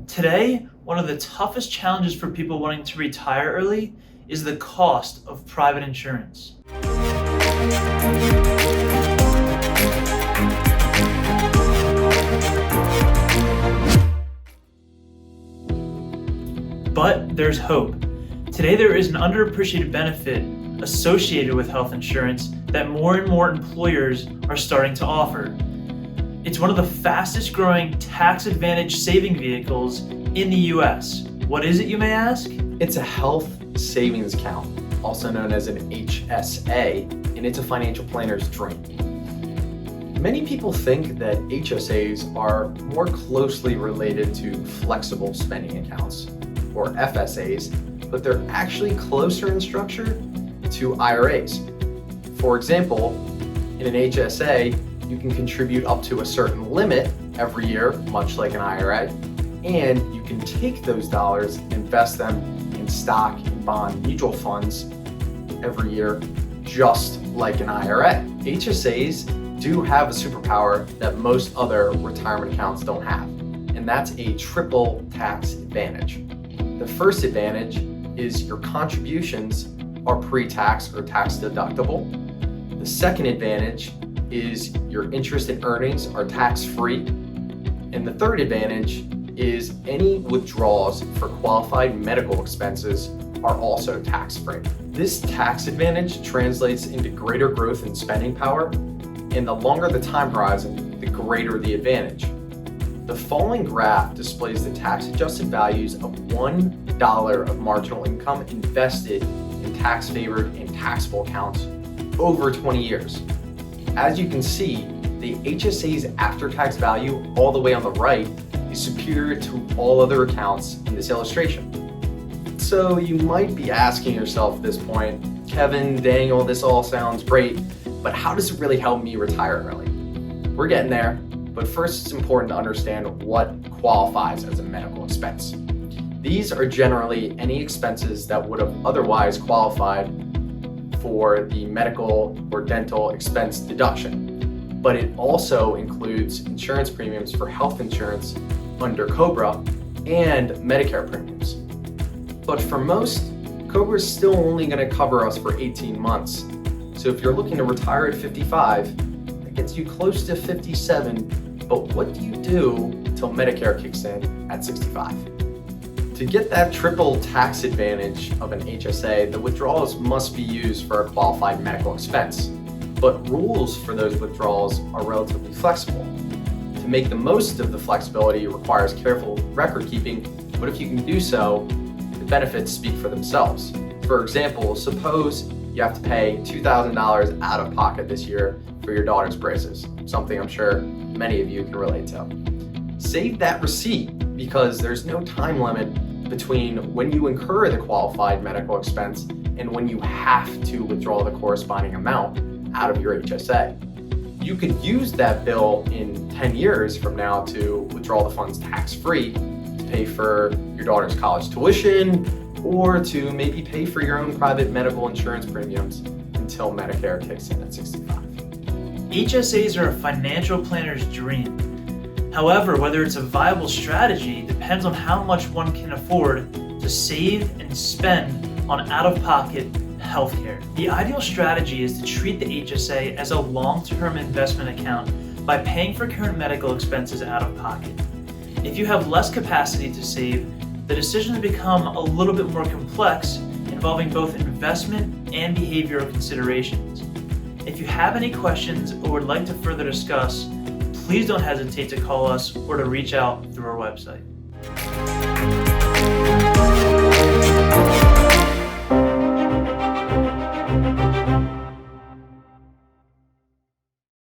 Today, one of the toughest challenges for people wanting to retire early is the cost of private insurance. But there's hope. Today there is an underappreciated benefit associated with health insurance that more and more employers are starting to offer. It's one of the fastest growing tax advantage saving vehicles in the US. What is it, you may ask? It's a health savings account, also known as an HSA, and it's a financial planner's dream. Many people think that HSAs are more closely related to flexible spending accounts, or FSAs, but they're actually closer in structure to IRAs. For example, in an HSA, you can contribute up to a certain limit every year, much like an IRA, and you can take those dollars, invest them in stock and bond mutual funds every year, just like an IRA. HSAs do have a superpower that most other retirement accounts don't have, and that's a triple tax advantage. The first advantage is your contributions are pre-tax or tax deductible. The second advantage is your interest and earnings are tax-free. And the third advantage is any withdrawals for qualified medical expenses are also tax-free. This tax advantage translates into greater growth in spending power, and the longer the time horizon, the greater the advantage. The following graph displays the tax-adjusted values of $1 of marginal income invested in tax-favored and taxable accounts over 20 years. As you can see, the HSA's after-tax value all the way on the right is superior to all other accounts in this illustration. So you might be asking yourself at this point, Kevin, Daniel, this all sounds great, but how does it really help me retire early? We're getting there. But first, it's important to understand what qualifies as a medical expense. These are generally any expenses that would have otherwise qualified for the medical or dental expense deduction. But it also includes insurance premiums for health insurance under COBRA and Medicare premiums. But for most, COBRA is still only going to cover us for 18 months. So if you're looking to retire at 55, that gets you close to 57. But what do you do till Medicare kicks in at 65? To get that triple tax advantage of an HSA, the withdrawals must be used for a qualified medical expense. But rules for those withdrawals are relatively flexible. To make the most of the flexibility requires careful record keeping, but if you can do so, the benefits speak for themselves. For example, suppose you have to pay $2,000 out of pocket this year for your daughter's braces, something I'm sure many of you can relate to. Save that receipt because there's no time limit between when you incur the qualified medical expense and when you have to withdraw the corresponding amount out of your HSA. You could use that bill in 10 years from now to withdraw the funds tax-free to pay for your daughter's college tuition or to maybe pay for your own private medical insurance premiums until Medicare kicks in at 65. HSAs are a financial planner's dream. However, whether it's a viable strategy depends on how much one can afford to save and spend on out-of-pocket healthcare. The ideal strategy is to treat the HSA as a long-term investment account by paying for current medical expenses out of pocket. If you have less capacity to save, the decisions become a little bit more complex, involving both investment and behavioral considerations. If you have any questions or would like to further discuss, please don't hesitate to call us or to reach out through our website.